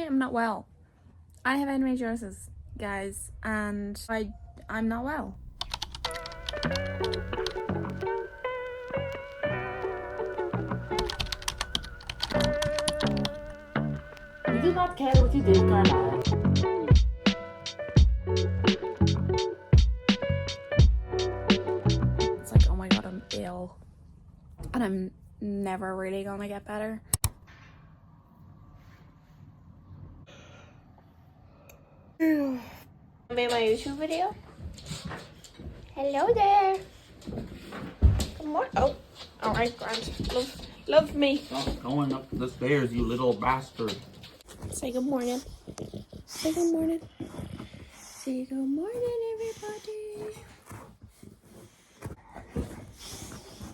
am not well. I have endometriosis, guys, and I'm not well. You did not care what you did, Kayla. It's like, oh my god, I'm ill. And I'm never really gonna get better. Made my YouTube video. Hello there. Good morning. Oh, alright, Grant. Love me. Stop going up the stairs, you little bastard. Say good morning. Say good morning. Say good morning, everybody.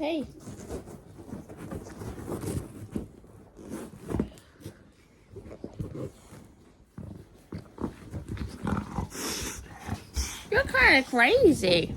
Hey. You're kind of crazy.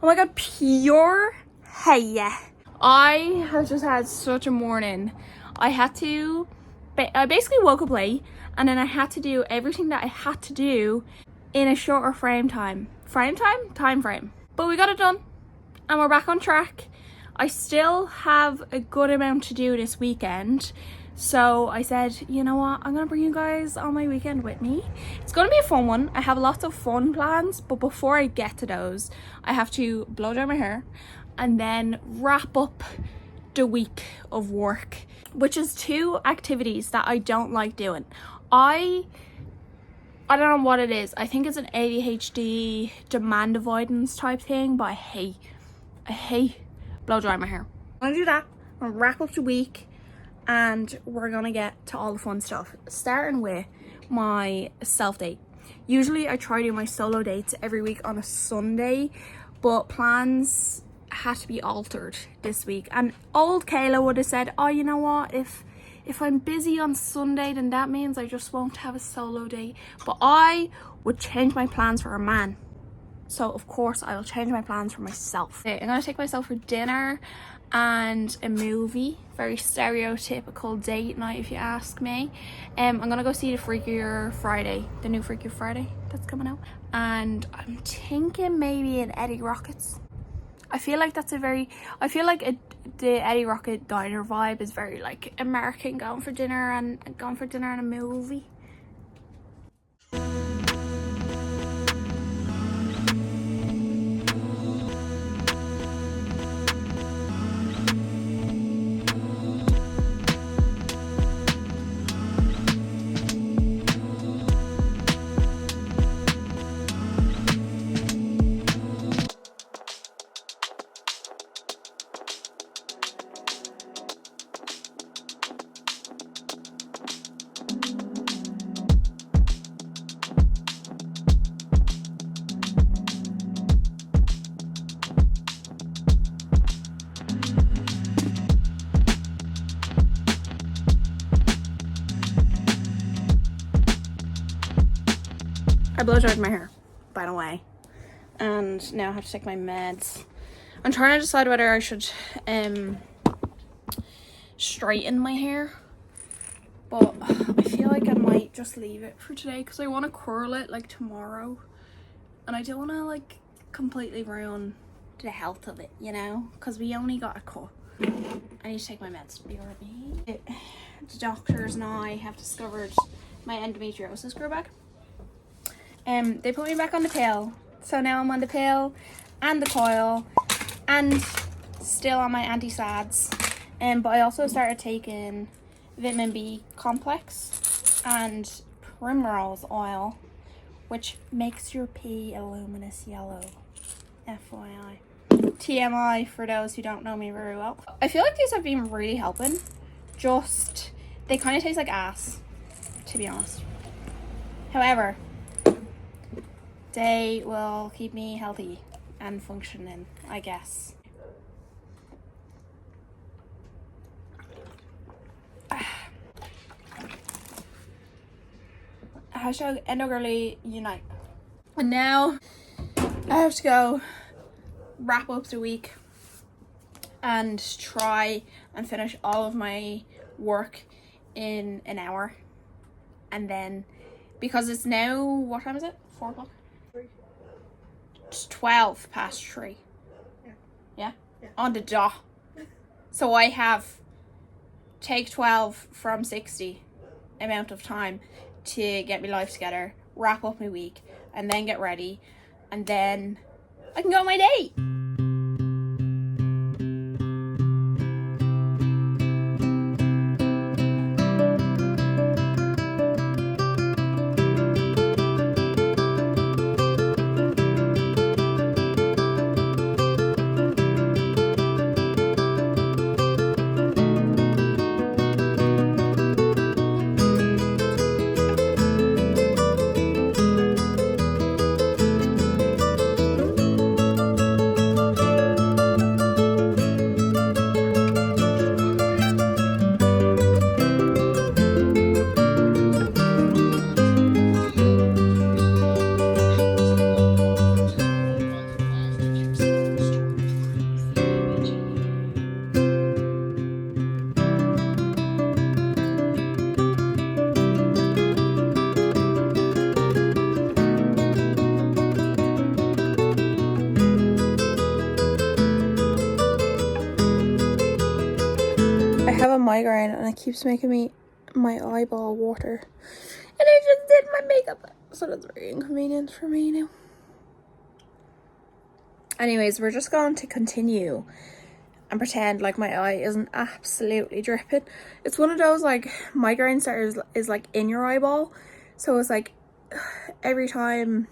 Oh my god, pure heya. I have just had such a morning. I basically woke up late, and then I had to do everything that I had to do in a shorter time frame. But we got it done, and we're back on track. I still have a good amount to do this weekend. So I said, you know what, I'm gonna bring you guys on my weekend with me. It's gonna be a fun one. I have lots of fun plans, but before I get to those, I have to blow dry my hair and then wrap up the week of work, which is 2 activities that I don't like doing. I don't know what it is. I think it's an ADHD demand avoidance type thing, but I hate blow dry my hair. I'm gonna do that. I'm gonna wrap up the week, and we're gonna get to all the fun stuff, starting with my self date. Usually I try to do my solo dates every week on a Sunday, but plans had to be altered this week, and old Kayla would have said, oh, you know what, if I'm busy on Sunday, then that means I just won't have a solo date. But I would change my plans for a man, so of course I will change my plans for myself. Okay, I'm gonna take myself for dinner and a movie. Very stereotypical date night, if you ask me. I'm gonna go see the Freakier Friday, the new Freakier Friday that's coming out, and I'm thinking maybe an Eddie Rockets. I feel like the Eddie Rocket diner vibe is very like American, going for dinner and a movie. I blow dried my hair, by the way, and now I have to take my meds. I'm trying to decide whether I should straighten my hair but I feel like I might just leave it for today because I want to curl it like tomorrow, and I don't want to like completely ruin the health of it, you know, because we only got a cut. I need to take my meds. BRB. The doctors and I have discovered my endometriosis grew back. They put me back on the pill, so now I'm on the pill and the coil and still on my anti-SADs. But I also started taking vitamin B complex and primrose oil, which makes your pee a luminous yellow. FYI. TMI for those who don't know me very well. I feel like these have been really helping. Just, they kind of taste like ass, to be honest. However, they will keep me healthy and functioning, I guess. Hashtag Endo Girly Unite. And now I have to go wrap up the week and try and finish all of my work in an hour. And then, because it's now, what time is it? 4 o'clock? 3. It's 12 past 3. Yeah? Yeah. On the dot. So I have take 12 from 60 amount of time to get my life together, wrap up my week, and then get ready, and then I can go on my date. I have a migraine and it keeps making my eyeball water. And I just did my makeup, so that's very inconvenient for me now. Anyways, we're just going to continue and pretend like my eye isn't absolutely dripping. It's one of those like migraines that is like in your eyeball. So it's like every time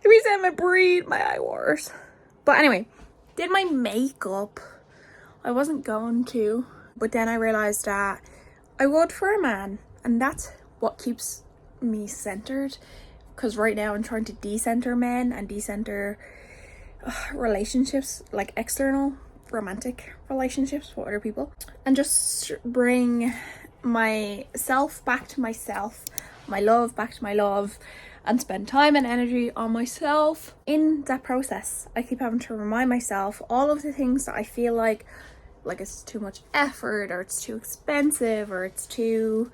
I breathe, my eye waters. But anyway, did my makeup. I wasn't going to, but then I realized that I would for a man, and that's what keeps me centered. Because right now I'm trying to decenter men and decenter relationships, like external romantic relationships with other people, and just bring myself back to myself, my love back to my love, and spend time and energy on myself. In that process, I keep having to remind myself all of the things that I feel like it's too much effort, or it's too expensive, or it's too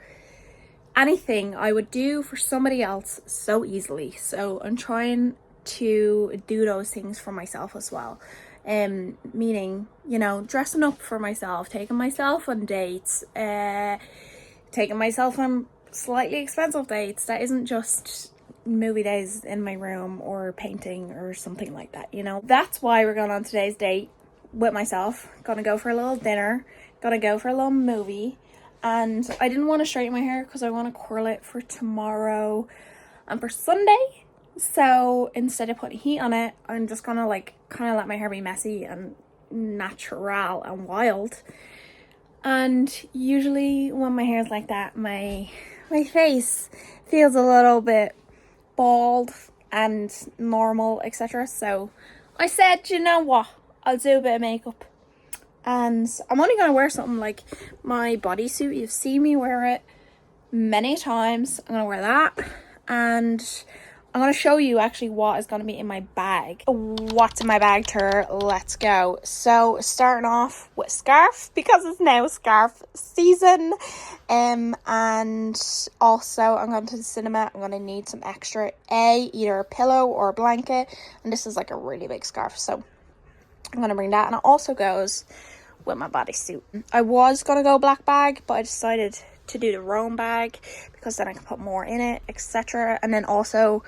anything I would do for somebody else so easily. So I'm trying to do those things for myself as well. Meaning, you know, dressing up for myself, taking myself on dates, taking myself on slightly expensive dates that isn't just movie days in my room or painting or something like that, you know. That's why we're going on today's date with myself. Gonna go for a little dinner, gonna go for a little movie, and I didn't want to straighten my hair because I want to curl it for tomorrow and for Sunday. So instead of putting heat on it, I'm just gonna like kind of let my hair be messy and natural and wild. And usually when my hair is like that, my face feels a little bit bald and normal, etc. So I said, you know what, I'll do a bit of makeup, and I'm only gonna wear something like my bodysuit. You've seen me wear it many times. I'm gonna wear that, and I'm going to show you actually what is going to be in my bag. What's in my bag tour? Let's go. So starting off with scarf, because it's now scarf season. And also I'm going to the cinema. I'm going to need some extra, either a pillow or a blanket. And this is like a really big scarf, so I'm going to bring that. And it also goes with my bodysuit. I was going to go black bag, but I decided to do the roan bag because then I can put more in it, etc. And then also,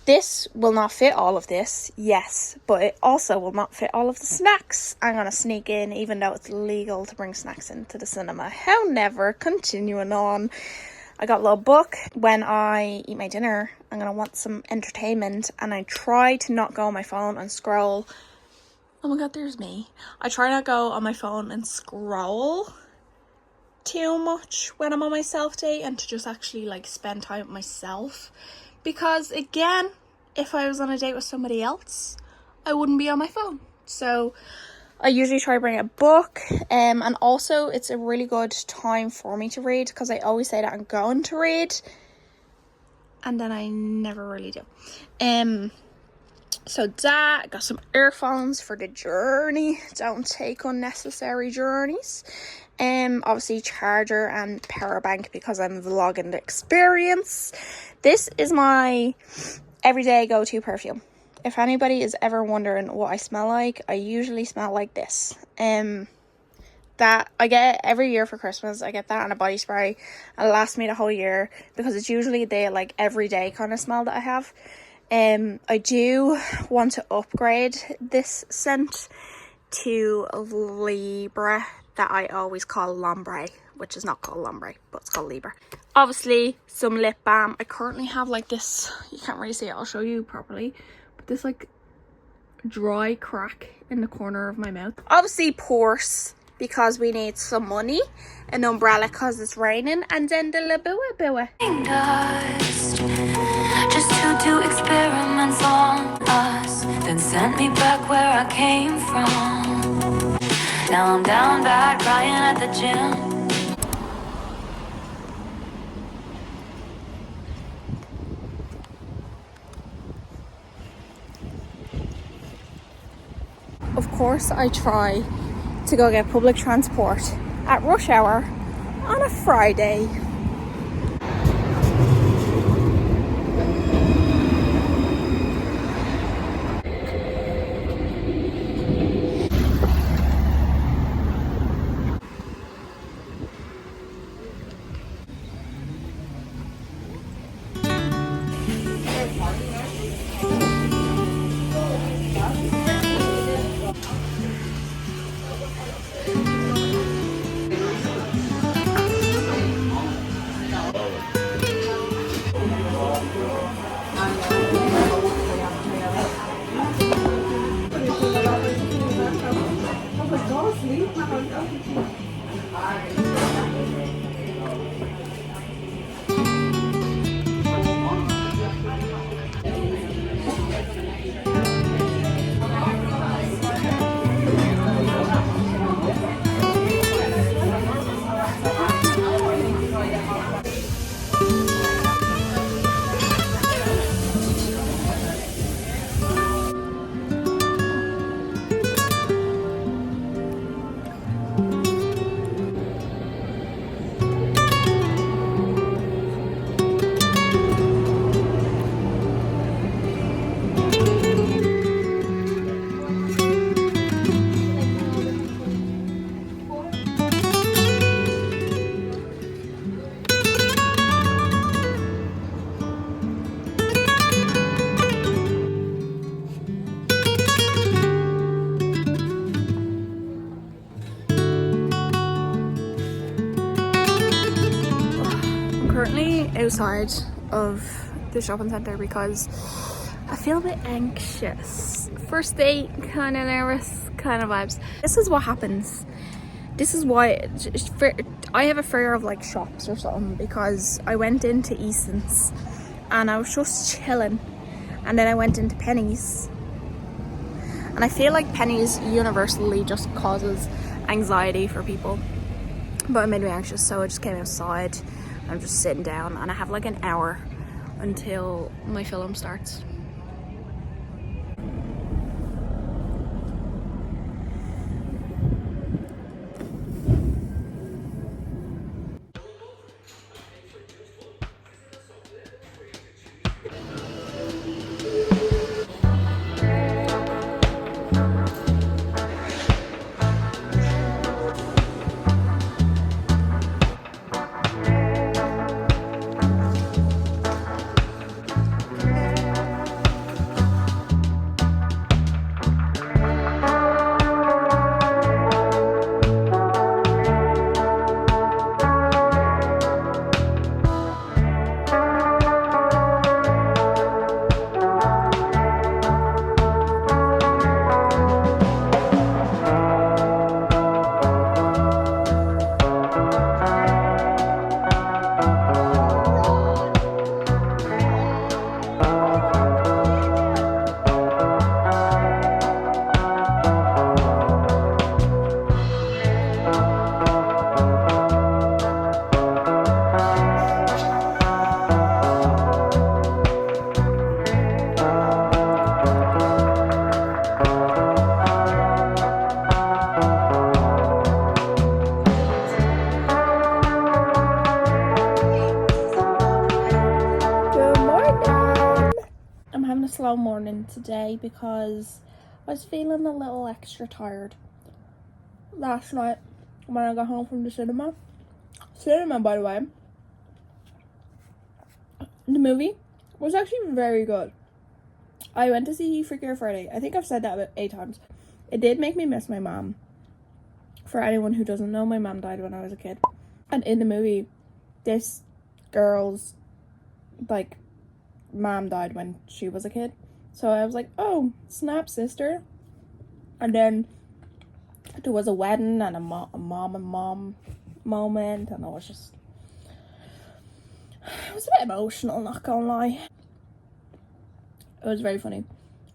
this will not fit all of this, yes, but it also will not fit all of the snacks I'm gonna sneak in, even though it's legal to bring snacks into the cinema. However, continuing on, I got a little book. When I eat my dinner, I'm gonna want some entertainment, and I try to not go on my phone and scroll. Oh my god, there's me. I try not go on my phone and scroll too much when I'm on my self date, and to just actually like spend time with myself, because again, if I was on a date with somebody else, I wouldn't be on my phone. So I usually try to bring a book, and also it's a really good time for me to read, because I always say that I'm going to read and then I never really do. So that, got some earphones for the journey, don't take unnecessary journeys. Obviously charger and power bank, because I'm vlogging the experience. This is my everyday go-to perfume. If anybody is ever wondering what I smell like, I usually smell like this. That I get every year for Christmas. I get that and a body spray, and it lasts me the whole year, because it's usually the like everyday kind of smell that I have. I do want to upgrade this scent to Libra, that I always call Lombre, which is not called Lombre, but it's called Libra. Obviously, some lip balm. I currently have like this, you can't really see it, I'll show you properly, but this like dry crack in the corner of my mouth. Obviously, purse, because we need some money, an umbrella because it's raining, and then the labua. Dust, just to do experiments on us, then sent me back where I came from. Now I'm down bad, crying at the gym. Of course, I try to go get public transport at rush hour on a Friday. Currently outside of the shopping centre because I feel a bit anxious. First date, kind of nervous, kind of vibes. This is what happens. This is why I have a fear of like shops or something, because I went into Eason's and I was just chilling, and then I went into Penny's, and I feel like Penny's universally just causes anxiety for people, but it made me anxious, so I just came outside. I'm just sitting down and I have like an hour until my film starts. Slow morning today because I was feeling a little extra tired last night when I got home from the cinema, by the way. The movie was actually very good. I went to see Freaky Friday. I think I've said that about 8 times. It did make me miss my mom. For anyone who doesn't know, my mom died when I was a kid, and in the movie this girl's like mom died when she was a kid. So I was like, oh snap, sister. And then there was a wedding and a mom and mom moment, and it was a bit emotional, not gonna lie. It was very funny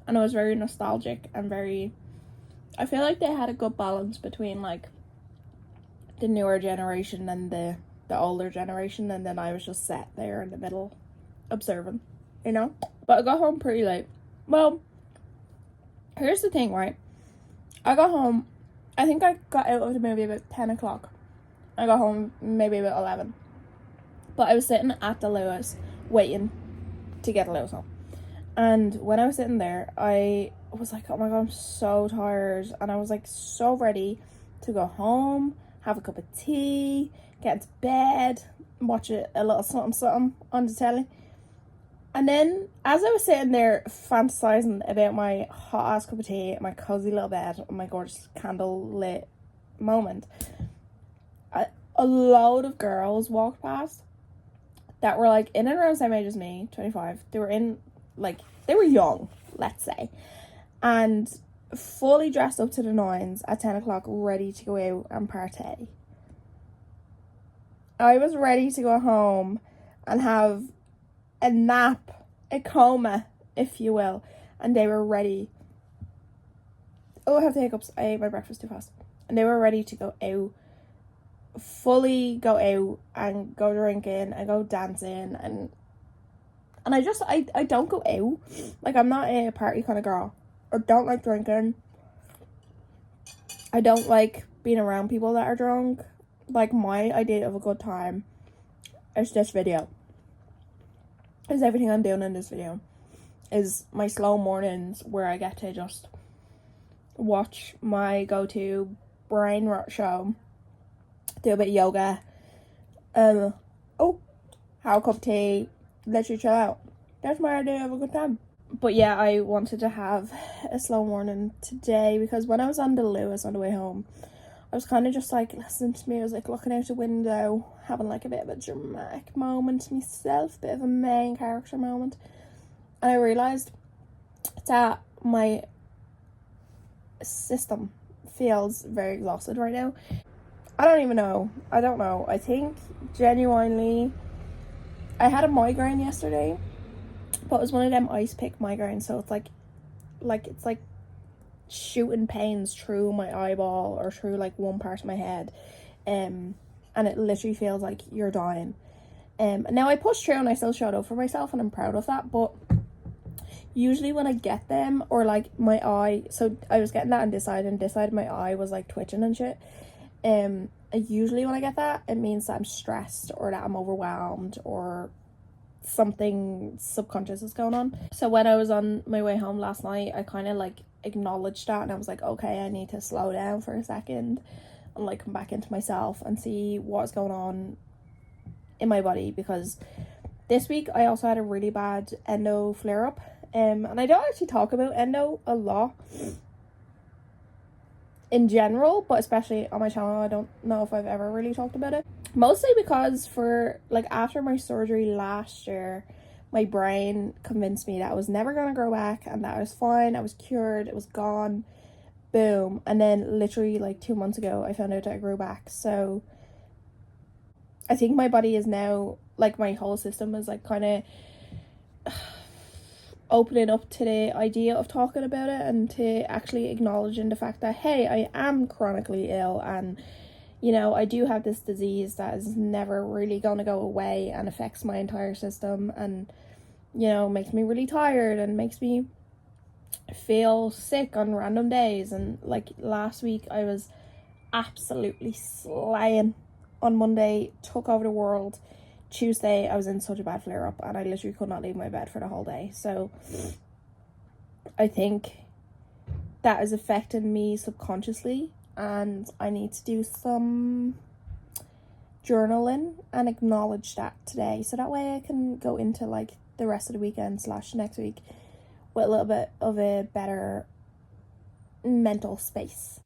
and it was very nostalgic and I feel like they had a good balance between like the newer generation and the older generation, and then I was just sat there in the middle observing, you know. But I got home pretty late. Well, here's the thing, right? I got home, I think I got out of the movie about 10 o'clock. I got home maybe about 11. But I was sitting at the Lewis waiting to get Lewis home. And when I was sitting there, I was like, oh my god, I'm so tired. And I was like so ready to go home, have a cup of tea, get into bed, watch a little something on the telly. And then, as I was sitting there fantasizing about my hot ass cup of tea, my cozy little bed, and my gorgeous candle lit moment, a load of girls walked past that were like in and around the same age as me, 25. They were young, let's say, and fully dressed up to the nines at 10 o'clock, ready to go out and partay. I was ready to go home and have a nap, a coma, if you will, and they were ready. Oh, I have the hiccups. I ate my breakfast too fast. And they were ready to go out, fully go out and go drinking and go dancing, and I don't go out. Like, I'm not a party kind of girl. I don't like drinking. I don't like being around people that are drunk. Like, my idea of a good time is this video. Is everything I'm doing in this video is my slow mornings where I get to just watch my go-to brain rot show, do a bit of yoga, have a cup of tea, literally chill out. That's my idea of a good time. But yeah, I wanted to have a slow morning today because when I was on the Lewis on the way home, I was kind of just like listening to music, looking out the window, having like a bit of a dramatic moment myself, a bit of a main character moment. And I realised that my system feels very exhausted right now. I don't know. I think genuinely I had a migraine yesterday, but it was one of them ice pick migraines, so it's like shooting pains through my eyeball or through like one part of my head, and it literally feels like you're dying. Now I pushed through and I still showed up for myself, and I'm proud of that. But usually when I get them, or like my eye, so I was getting that on this side, and this side my eye was like twitching and shit. Usually when I get that, it means that I'm stressed or that I'm overwhelmed or something subconscious is going on. So when I was on my way home last night, I kind of like acknowledged that, and I was like, okay, I need to slow down for a second and like come back into myself and see what's going on in my body, because this week I also had a really bad endo flare up. And I don't actually talk about endo a lot in general, but especially on my channel, I don't know if I've ever really talked about it. Mostly because for like after my surgery last year, my brain convinced me that I was never gonna grow back and that I was fine, I was cured, it was gone, boom. And then literally like 2 months ago, I found out that I grew back. So I think my body is now, like my whole system is like kind of opening up to the idea of talking about it, and to actually acknowledging the fact that, hey, I am chronically ill, and you know, I do have this disease that is never really going to go away and affects my entire system, and you know, makes me really tired and makes me feel sick on random days. And like last week I was absolutely slaying. On Monday, took over the world. Tuesday, I was in such a bad flare-up and I literally could not leave my bed for the whole day. So I think that is affecting me subconsciously, and I need to do some journaling and acknowledge that today, so that way I can go into like the rest of the weekend / next week with a little bit of a better mental space.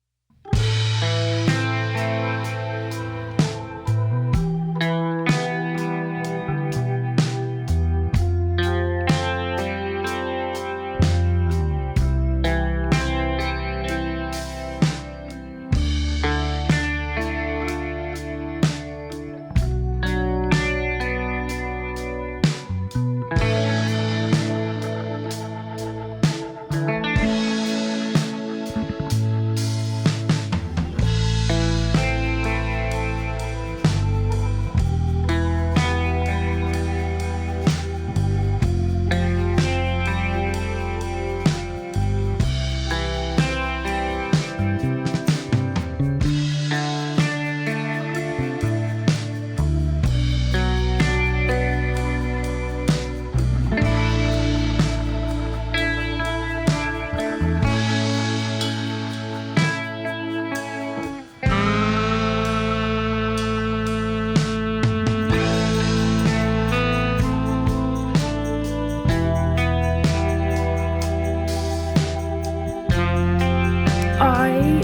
I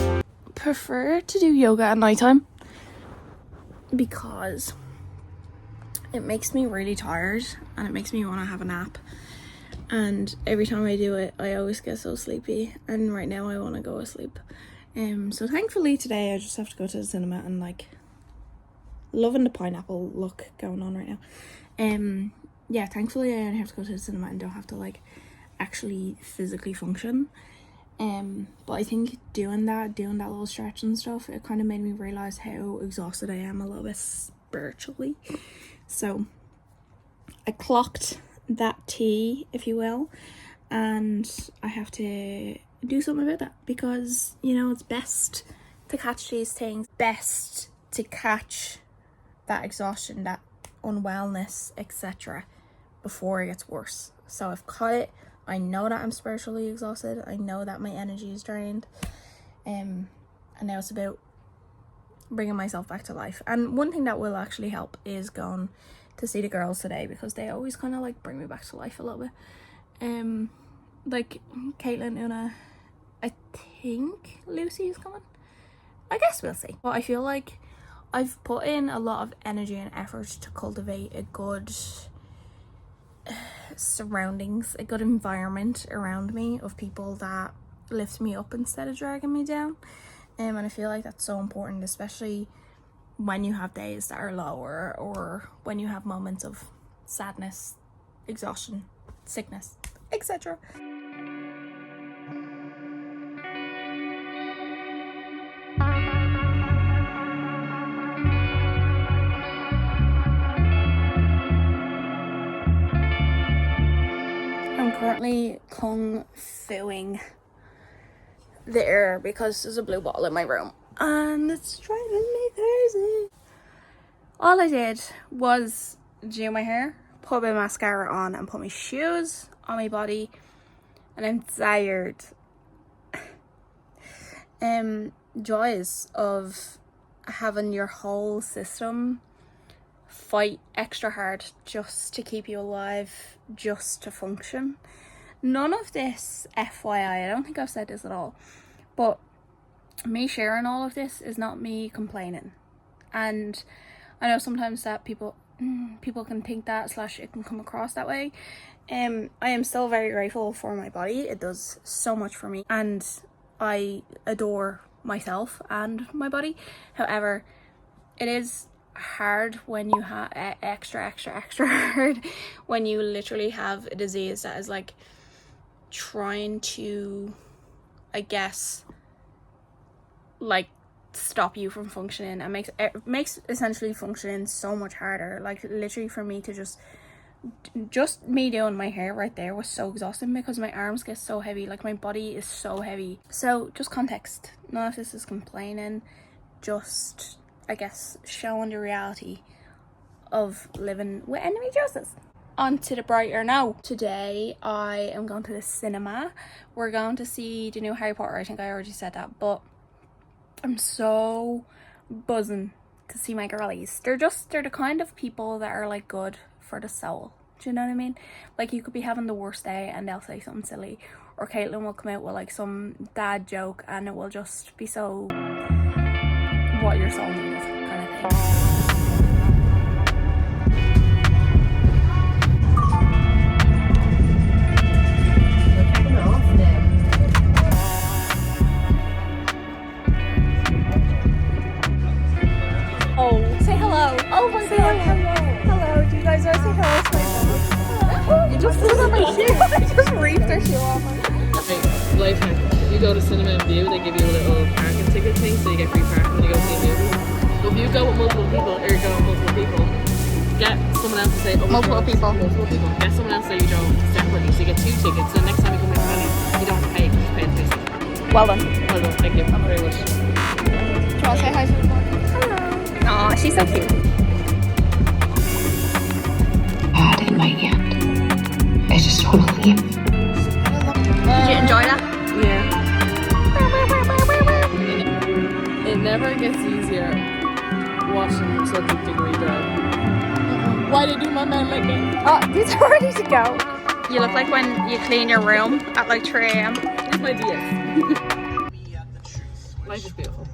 prefer to do yoga at nighttime because it makes me really tired and it makes me want to have a nap, and every time I do it I always get so sleepy, and right now I want to go to sleep. So thankfully today I just have to go to the cinema, and like loving the pineapple look going on right now. Yeah, thankfully I only have to go to the cinema and don't have to like actually physically function. But I think doing that little stretch and stuff, it kind of made me realize how exhausted I am a little bit spiritually. So I clocked that tea, if you will, and I have to do something about that, because you know, it's best to catch these things, best to catch that exhaustion, that unwellness, etc., before it gets worse. So I've caught it. I know that I'm spiritually exhausted. I know that my energy is drained. And now it's about bringing myself back to life. And one thing that will actually help is going to see the girls today, because they always kind of like bring me back to life a little bit. Like Kayla and Una. I think Lucy is coming. I guess we'll see. But I feel like I've put in a lot of energy and effort to cultivate a good surroundings, a good environment around me of people that lift me up instead of dragging me down. And I feel like that's so important, especially when you have days that are lower, or when you have moments of sadness, exhaustion, sickness, etc. currently kung fuing the air because there's a blue bottle in my room and it's driving me crazy. All I did was do my hair, put my mascara on and put my shoes on my body, and I'm tired. Joys of having your whole system fight extra hard just to keep you alive, just to function. None of this FYI, I don't think I've said this at all, but me sharing all of this is not me complaining. And I know sometimes that people can think that, / it can come across that way. I am still very grateful for my body. It does so much for me and I adore myself and my body. However, it is hard when you have extra hard when you literally have a disease that is like trying to, I guess, like stop you from functioning, and makes essentially functioning so much harder. Like literally for me to just me doing my hair right there was so exhausting because my arms get so heavy, like my body is so heavy. So just context, none of this is complaining, just I guess showing the reality of living with endometriosis. On to the brighter now. Today I am going to the cinema. We're going to see the new Harry Potter. I think I already said that, but I'm so buzzing to see my girlies. They're the kind of people that are like good for the soul. Do you know what I mean? Like you could be having the worst day and they'll say something silly, or Caitlin will come out with like some dad joke and it will just be so what your soul needs kind of thing. Oh, say hello. Oh my god, hello. Hello, do you guys want to say hello to my dog? You just threw on my shoe. I just reefed her shoe off. Hey, life hack. You go to Cinema and View, they give you a little parking ticket thing, so you get free parking when you go see a movie. So if you go with multiple people, get someone else to say, Multiple people. Get someone else to say you drove separately, so you get 2 tickets. So next time you come to Valley, you don't have to pay, you just pay the ticket. Well done. Well done, thank you. Very much. Do you want to say hi to the board? Hello. Aw, she's so cute. Had in my hand. I just totally. Did you enjoy that? Yeah. It never gets easier watching subject degree drive. Why did you my man like that? Oh, these are ready to go. You look like when you clean your room at like 3 a.m. Here's my DS. Life is beautiful.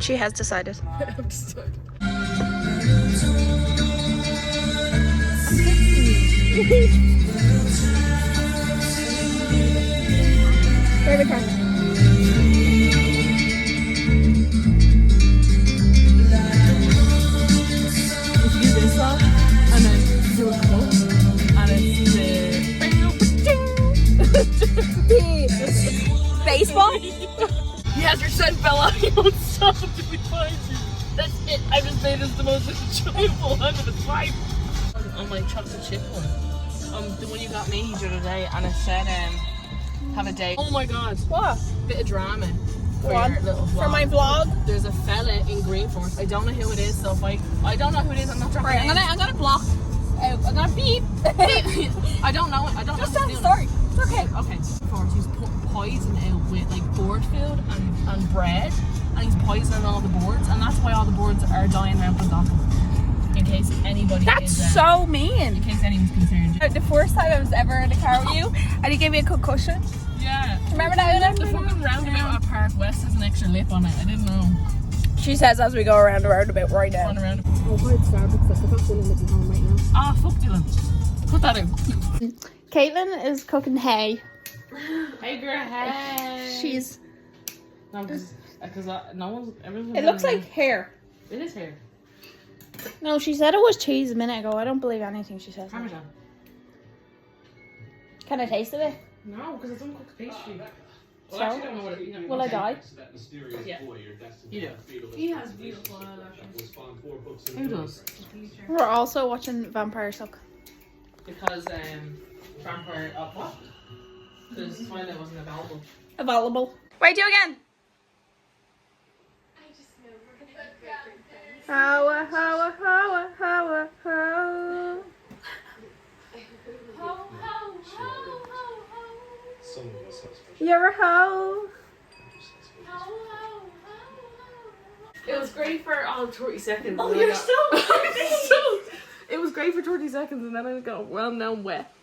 She has decided. I'm decided. Where the car? If you do this song, and then do a quote, and it's the Baseball? yes, your son fell out, you won't stop until we find you. That's it. I just made this the most enjoyable time of his life. On my chocolate chip one. The one you got me the other day, and it said, have a date. Oh my god. What? Bit of drama. For What? your little vlog. For my vlog? There's a fella in Greenforce. I don't know who it is, so if I don't know who it is, I'm not dropping Right, names. I'm gonna block. I'm gonna beep. I don't know it. I don't Just know tell who's the doing story. it. It's okay. Okay. Greenforce, he's put poison out with like board food and bread, and he's poisoning all the boards, and that's why all the boards are dying around Glasgow. In case anybody That's is, so in mean. case anyone's concerned. The first time I was ever in a car with you, and you gave me a concussion. Yeah. Remember that? The fucking roundabout at Park West has an extra lip on it. I didn't know. She says as we go around the roundabout right now. Run around. Oh, hi, it's Starbucks. I forgot Dylan isn't home right now. Ah, fuck Dylan. Put that in. Caitlin is cooking hay. Hey girl, hey. She's. No, because no one's. Everyone's. It looks like hair. It is hair. No, she said it was cheese a minute ago. I don't believe anything she says. Parmesan. Can I taste of it? No, because it's uncooked pastry. So? I actually don't know what it is. Will I die? Yeah. You do. He has beautiful eyelashes. Who does? We're also watching Vampire Suck. Because Vampire what? Because Twilight wasn't available. Available. Wait, do again. Hoa, hoa, hoa, hoa, hoa. You're a hoe. It was great for 30 seconds. Oh, you're so It was great for 30 seconds and then I got well now I'm wet.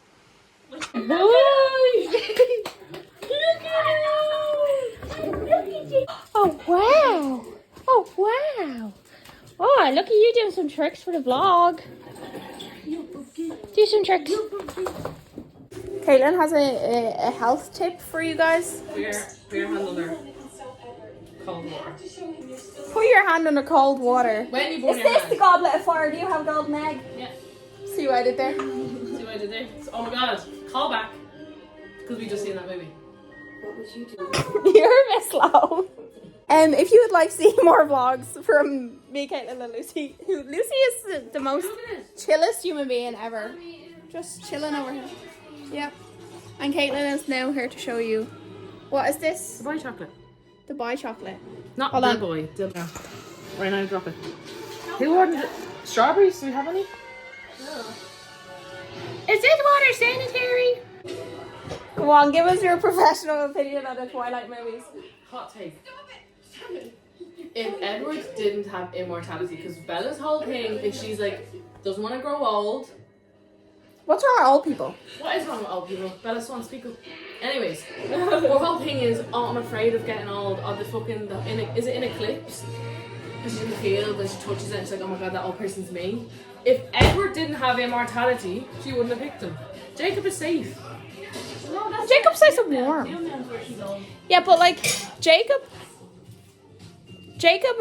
Oh wow! Oh wow! Oh, look at you doing some tricks for the vlog. Do some tricks. Caitlin has a health tip for you guys. Put your hand under cold water. Put your hand under cold water. When you burn Is your this hand. the goblet of fire? Do you have a golden egg? Yeah. See what I did there? See what I did there? Oh my god, call back. Because we just seen that movie. You're a bit slow. If you would like to see more vlogs from me, Caitlin, and Lucy, Lucy is the most chillest human being ever. Just chilling over here. Yep. And Caitlin is now here to show you. What is this? Dubai chocolate. Dubai chocolate. Not Hold the on. boy. Right now, drop it. Who ordered it? Strawberries? Do we have any? Is this water sanitary? Come on, give us your professional opinion on the Twilight movies. Hot take. If Edward didn't have immortality, because Bella's whole thing is she's like, doesn't want to grow old. What's wrong with old people? What is wrong with old people? Bella Swan, speak up. Anyways, her whole thing is, oh, I'm afraid of getting old. Or the fucking, is it in Eclipse? Because she doesn't feel when she touches it and she's like, oh my god, that old person's me. If Edward didn't have immortality, she wouldn't have picked him. Jacob is safe. Jacob's nice and warm. Yeah, but like, Jacob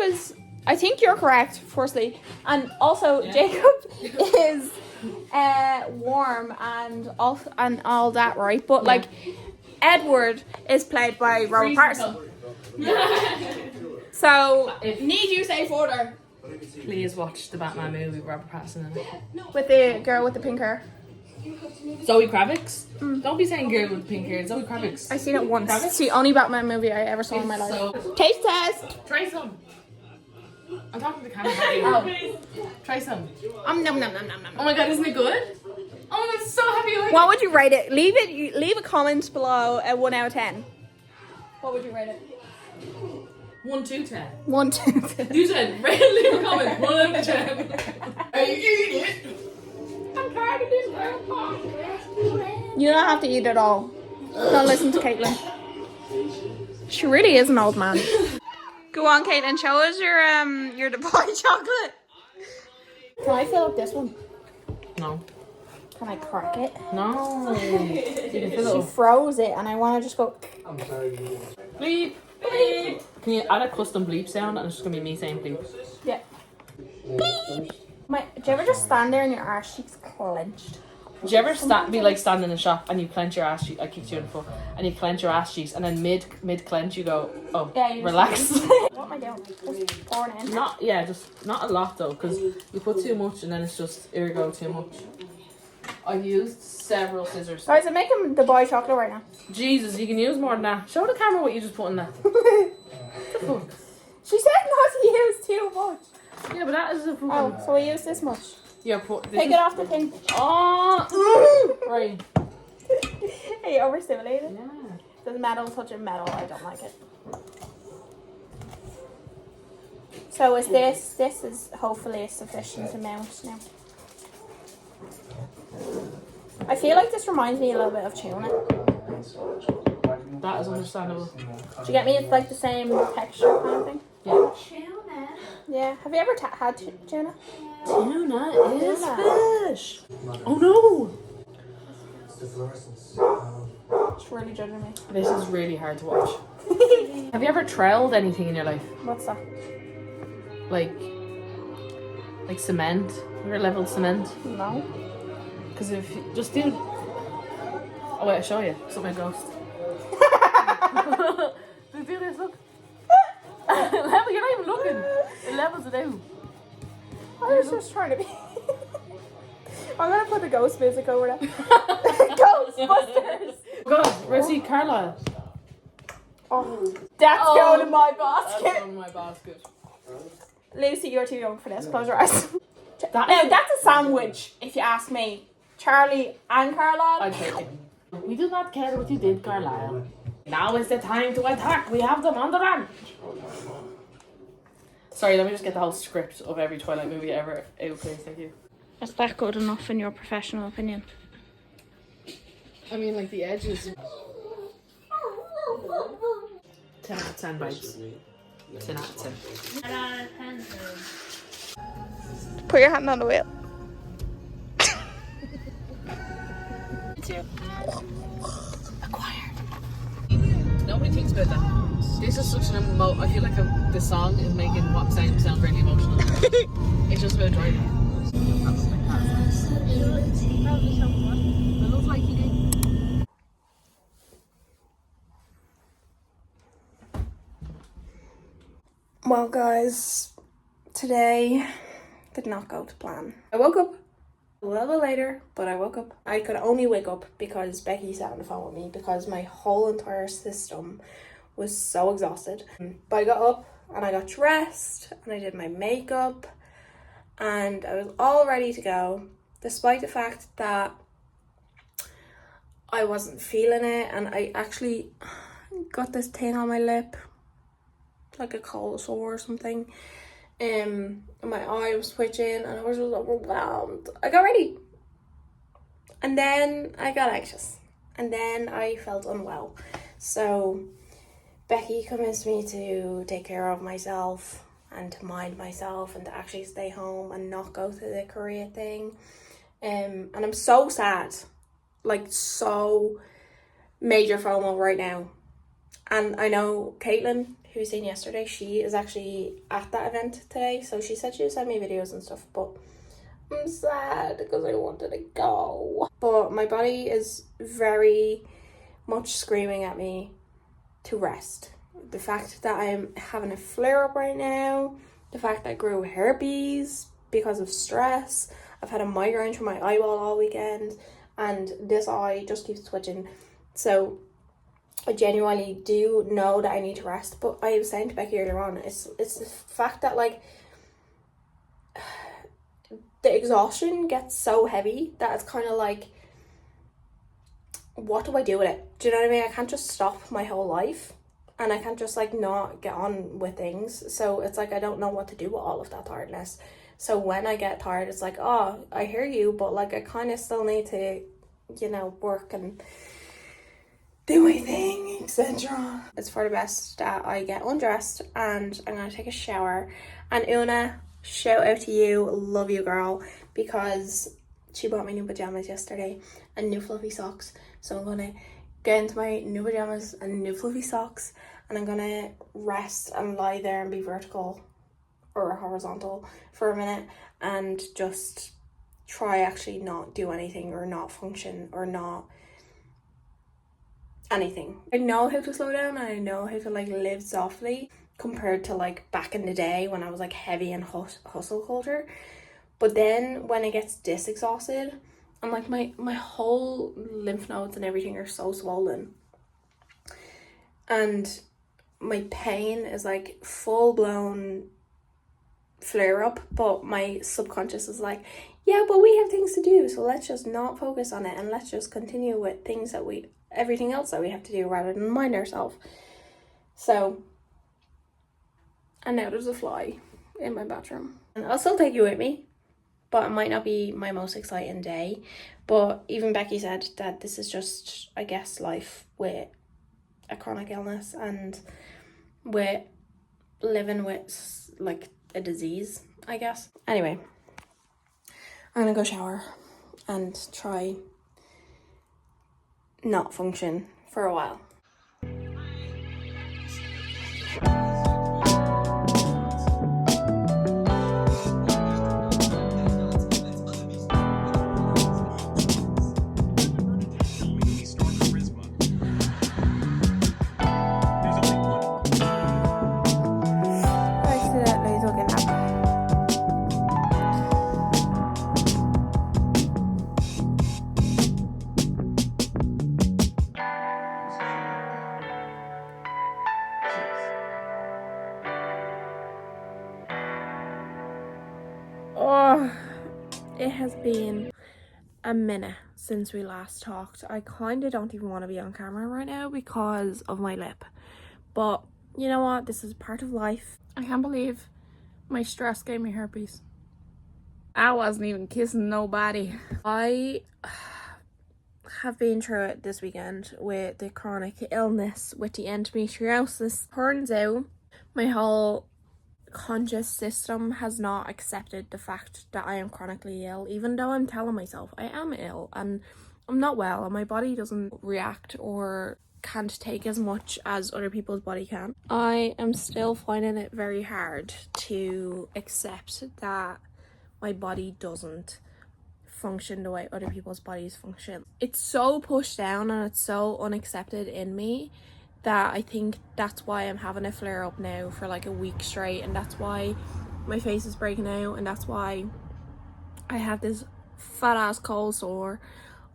is, I think you're correct, firstly. And also, Jacob is warm and all that, right? But like, Edward is played by Robert Pattinson. So, need you say further? Please watch the Batman movie with Robert Pattinson in it. With the girl with the pink hair. Zoe Kravitz? Don't be saying girl with pink hair, Zoe Kravitz. I've seen it once. Kravitz? It's the only Batman movie I ever saw in my life. So, Taste test! try some. I'm talking to the camera. Try some. Nom nom nom nom nom. Oh my god, isn't it good? Oh, I'm so happy you like What would you rate it? Leave a comment below at 1 out of 10. What would you rate it? 1 to 10. 1, 2, 10. You said, leave a comment. 1 out of 10. I eat it. I'm tired of this girl. You don't have to eat it all. Don't listen to Caitlin. She really is an old man. Go on, Caitlin. Show us your Dubai chocolate. Can I fill up this one? No. Can I crack it? No. You can fill it She up. froze it, and I want to just go. Bleep. Bleep. Can you add a custom bleep sound and it's just going to be me saying bleep? Yeah. Beep. Do you ever just stand there and your arse cheeks clenched? Do you ever be like standing in a shop and you clench your ass cheeks? I kicked you in the foot. And you clench your ass cheeks and then mid clench you go, oh, Yeah, you just- relax. What am I doing? Just pouring it in. Just not a lot though, because you put too much and then it's just irrigo too much. I've used several scissors. Guys, I'm making Dubai chocolate right now. Jesus, you can use more than that. Show the camera what you just put in that. What the fuck? She said not to use too much. Yeah, but that is a fucking... Oh, so we use this much. Yeah, put... Take it off the thing. Oh! Right. Are you overstimulated? Yeah. Does metal touching metal? I don't like it. So is this is hopefully a sufficient amount now. I feel like this reminds me a little bit of tuna. That is understandable. Do you get me? It's like the same texture kind of thing. Yeah. Yeah. Have you ever had tuna? Tuna is fish. Oh no! It's really judging me. This is really hard to watch. Have you ever trailed anything in your life? What's that? Like cement? Have you ever leveled cement? No. Because if you just do... Oh wait, I'll show you. Something ghost. Just do this, look. Level, you're not even looking. It levels it out. I was just trying to be... I'm gonna put the ghost music over there. Ghostbusters! Good. Where's he, Carlisle? Oh, that's going in my basket. That's on my basket. Lucy, you're too young for this. Close your eyes. That Now, is- that's a sandwich, if you ask me. Charlie and Carlisle. I'd take it. We do not care what you did, Carlisle. Now is the time to attack. We have them on the run. Sorry, let me just get the whole script of every Twilight movie ever out, please. Thank you. Is that good enough in your professional opinion? I mean, like the edges. 10 out of 10 bites. 10 out of 10. Put your hand on the wheel. Nobody thinks about that. This is such an I feel like the song is making what sound really emotional. It's just about driving. It looks like he did. Well, guys, today did not go to plan. I woke up a little bit later, but I woke up. I could only wake up because Becky sat on the phone with me because my whole entire system was so exhausted. But I got up and I got dressed and I did my makeup and I was all ready to go, despite the fact that I wasn't feeling it, and I actually got this thing on my lip, like a cold sore or something. And my eye was twitching and I was just overwhelmed. I got ready and then I got anxious and then I felt unwell. So Becky convinced me to take care of myself and to mind myself and to actually stay home and not go to the Korea thing. And I'm so sad, like so major FOMO right now. And I know Caitlin, who was seen yesterday, she is actually at that event today, so she said she would send me videos and stuff, but I'm sad because I wanted to go. But my body is very much screaming at me to rest. The fact that I'm having a flare-up right now, the fact that I grew herpes because of stress, I've had a migraine from my eyeball all weekend, and this eye just keeps twitching. So I genuinely do know that I need to rest, but I was saying to Becky earlier on, it's the fact that like the exhaustion gets so heavy that it's kind of like, what do I do with it? Do you know what I mean? I can't just stop my whole life and I can't just like not get on with things. So it's like I don't know what to do with all of that tiredness. So when I get tired, it's like, oh, I hear you, but like I kind of still need to, you know, work and do my thing, etc. It's for the best that I get undressed and I'm gonna take a shower. And Una, shout out to you, love you girl, because she bought me new pajamas yesterday and new fluffy socks. So I'm gonna get into my new pajamas and new fluffy socks and I'm gonna rest and lie there and be vertical or horizontal for a minute and just try actually not do anything or not function or not anything. I know how to slow down and I know how to like live softly compared to like back in the day when I was like heavy and hustle culture. But then when it gets this exhausted, I'm like my whole lymph nodes and everything are so swollen and my pain is like full blown flare up, but my subconscious is like, yeah, but we have things to do, so let's just not focus on it and let's just continue with things that everything else that we have to do rather than mind ourselves. So, and now there's a fly in my bathroom. And I'll still take you with me, but it might not be my most exciting day. But even Becky said that this is just, I guess, life with a chronic illness and with living with like a disease, I guess. Anyway, I'm gonna go shower and try not function for a while. has been a minute since we last talked. I kind of don't even want to be on camera right now because of my lip. But you know what? This is part of life. I can't believe my stress gave me herpes. I wasn't even kissing nobody. I have been through it this weekend with the chronic illness with the endometriosis. Turns out my whole conscious system has not accepted the fact that I am chronically ill, even though I'm telling myself I am ill and I'm not well, and my body doesn't react or can't take as much as other people's body can. I am still finding it very hard to accept that my body doesn't function the way other people's bodies function. It's so pushed down and it's so unaccepted in me that I think that's why I'm having a flare up now for like a week straight, and that's why my face is breaking out, and that's why I have this fat ass cold sore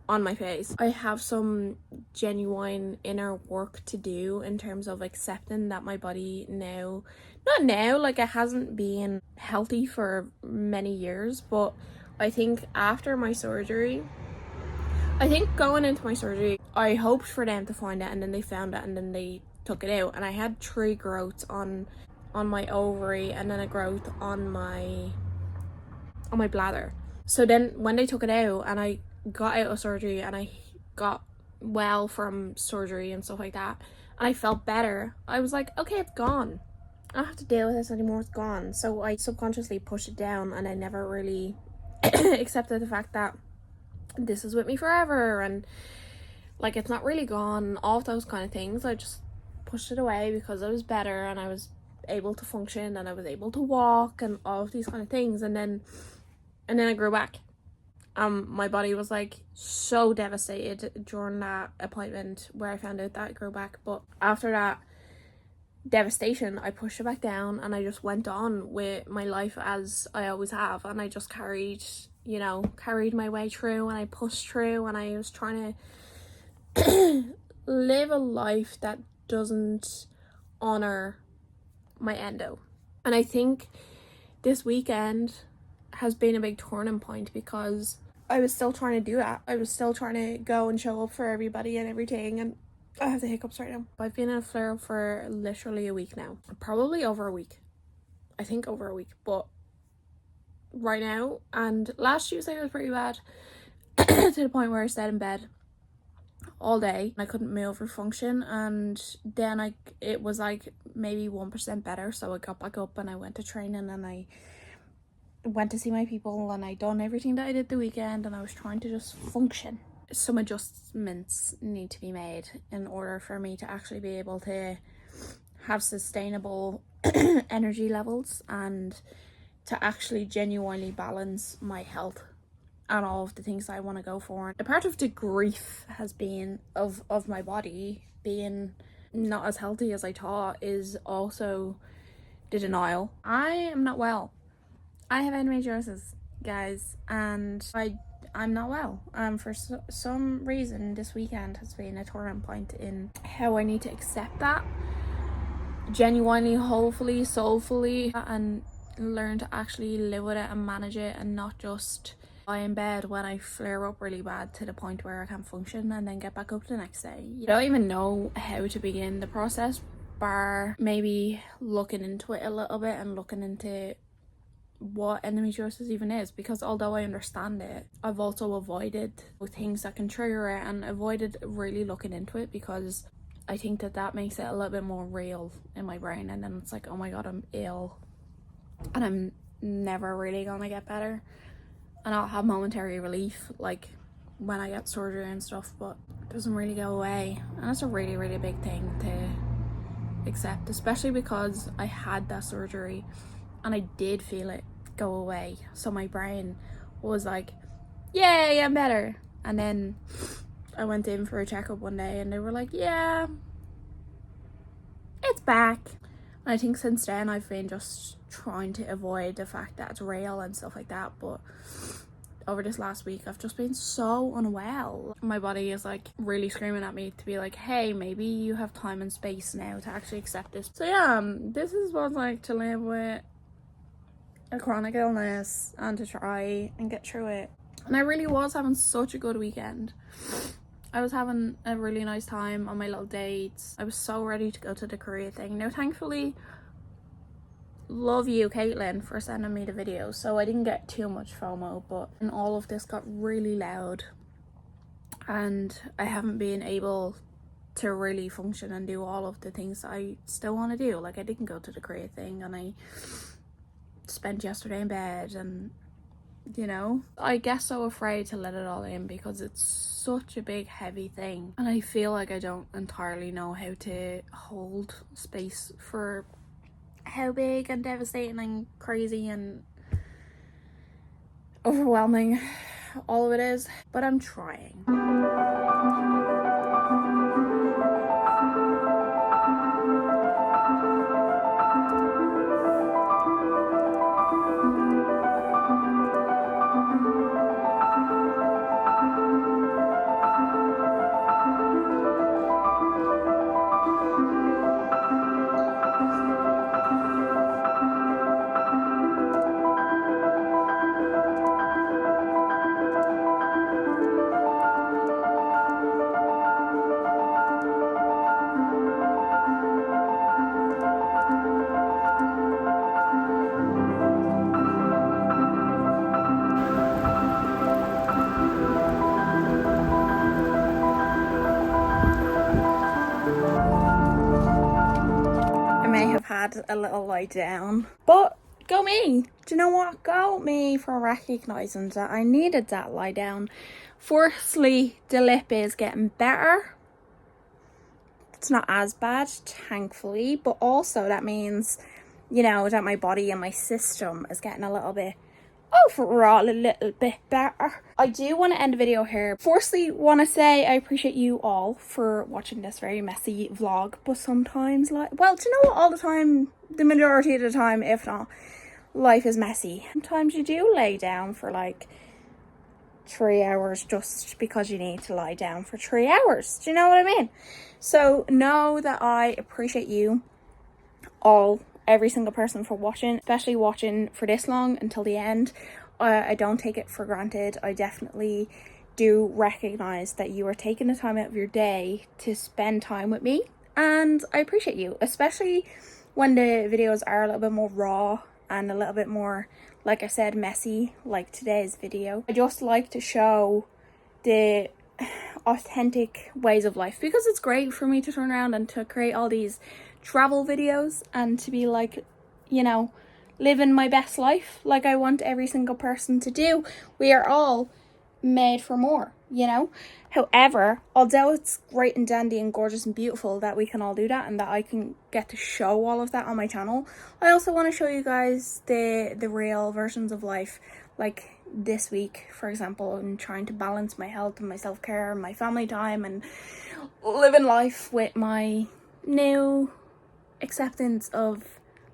on my face. I have some genuine inner work to do in terms of accepting that my body now, not now, like it hasn't been healthy for many years, but I think after my surgery, I think going into my surgery, I hoped for them to find it, and then they found it, and then they took it out, and I had 3 growths on my ovary, and then a growth on my bladder. So then when they took it out and I got out of surgery and I got well from surgery and stuff like that, and I felt better, I was like, okay, it's gone. I don't have to deal with this anymore, it's gone. So I subconsciously pushed it down, and I never really accepted the fact that this is with me forever, and like it's not really gone, all of those kind of things. I just pushed it away because I was better and I was able to function and I was able to walk and all of these kind of things, and then I grew back. My body was like so devastated during that appointment where I found out that I grew back, but after that devastation I pushed it back down and I just went on with my life as I always have, and I just carried my way through, and I pushed through, and I was trying to live a life that doesn't honor my endo. And I think this weekend has been a big turning point because I was still trying to do that. I was still trying to go and show up for everybody and everything, and I have the hiccups right now. I've been in a flare up for literally a week now. Probably over a week. I think over a week, but right now, and last Tuesday was pretty bad to the point where I stayed in bed all day. I couldn't move or function, and then it was like maybe 1% better, so I got back up and I went to training and I went to see my people, and I done everything that I did the weekend, and I was trying to just function. Some adjustments need to be made in order for me to actually be able to have sustainable energy levels and to actually genuinely balance my health and all of the things I want to go for. A part of the grief has been of my body being not as healthy as I thought is also the denial. I am not well. I have endometriosis, guys, and I'm not well. For some reason this weekend has been a turning point in how I need to accept that genuinely, hopefully, soulfully, and learn to actually live with it and manage it, and not just lie in bed when I flare up really bad to the point where I can't function and then get back up the next day. I don't even know how to begin the process, bar maybe looking into it a little bit and looking into what endometriosis even is, because although I understand it, I've also avoided things that can trigger it and avoided really looking into it, because I think that makes it a little bit more real in my brain, and then it's like, oh my god, I'm ill and I'm never really gonna get better, and I'll have momentary relief like when I get surgery and stuff, but it doesn't really go away, and that's a really, really big thing to accept, especially because I had that surgery and I did feel it go away. So my brain was like, yay, I'm better. And then I went in for a checkup one day and they were like, yeah, it's back. And I think since then I've been just trying to avoid the fact that it's real and stuff like that. But over this last week I've just been so unwell. My body is like really screaming at me to be like, hey, maybe you have time and space now to actually accept this. So yeah, this is what it's like to live with a chronic illness and to try and get through it And I really was having such a good weekend. I was having a really nice time on my little dates. I was so ready to go to the Korea thing. Now, thankfully, love you, Caitlin, for sending me the video, so I didn't get too much FOMO, but and all of this got really loud and I haven't been able to really function and do all of the things that I still want to do. Like, I didn't go to the Korea thing and I spent yesterday in bed, and you know, I get so afraid to let it all in because it's such a big heavy thing, and I feel like I don't entirely know how to hold space for how big and devastating and crazy and overwhelming all of it is, but I'm trying. Had a little lie down, but go me. Do you know what? Go me for recognizing that I needed that lie down. Firstly, the lip is getting better. It's not as bad, thankfully, but also that means, you know, that my body and my system is getting a little bit overall a little bit better. I do want to end the video here. Firstly, want to say I appreciate you all for watching this very messy vlog, but sometimes, like, well, do you know what, all the time, the majority of the time, if not, life is messy. Sometimes you do lay down for like 3 hours just because you need to lie down for 3 hours. Do you know what I mean? So know that I appreciate you all, every single person, for watching, especially watching for this long until the end. I don't take it for granted. I definitely do recognize that you are taking the time out of your day to spend time with me, and I appreciate you, especially when the videos are a little bit more raw and a little bit more, like I said, messy, like today's video. I just like to show the authentic ways of life because it's great for me to turn around and to create all these travel videos and to be like, you know, living my best life like I want every single person to do. We are all made for more, you know. However, although it's great and dandy and gorgeous and beautiful that we can all do that and that I can get to show all of that on my channel, I also want to show you guys the real versions of life. Like this week, for example, I'm trying to balance my health and my self-care and my family time and living life with my new acceptance of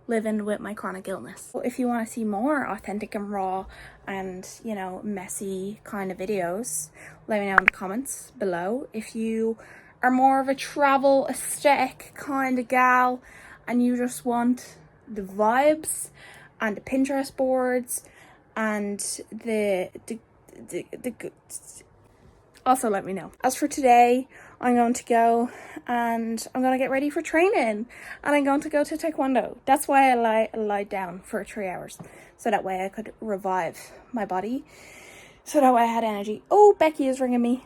living with my chronic illness. So if you want to see more authentic and raw and, you know, messy kind of videos, let me know in the comments below. If you are more of a travel aesthetic kind of gal and you just want the vibes and the Pinterest boards and the also let me know. As for today, I'm going to go and I'm going to get ready for training and I'm going to go to Taekwondo. That's why I lied down for 3 hours, so that way I could revive my body, so that way I had energy. Oh, Becky is ringing me.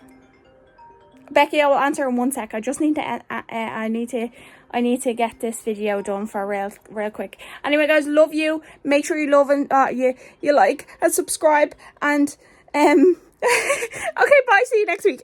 Becky, I will answer in 1 sec. I just need to I need to get this video done for real quick. Anyway, guys, love you. Make sure you love and you like and subscribe and okay, bye. See you next week.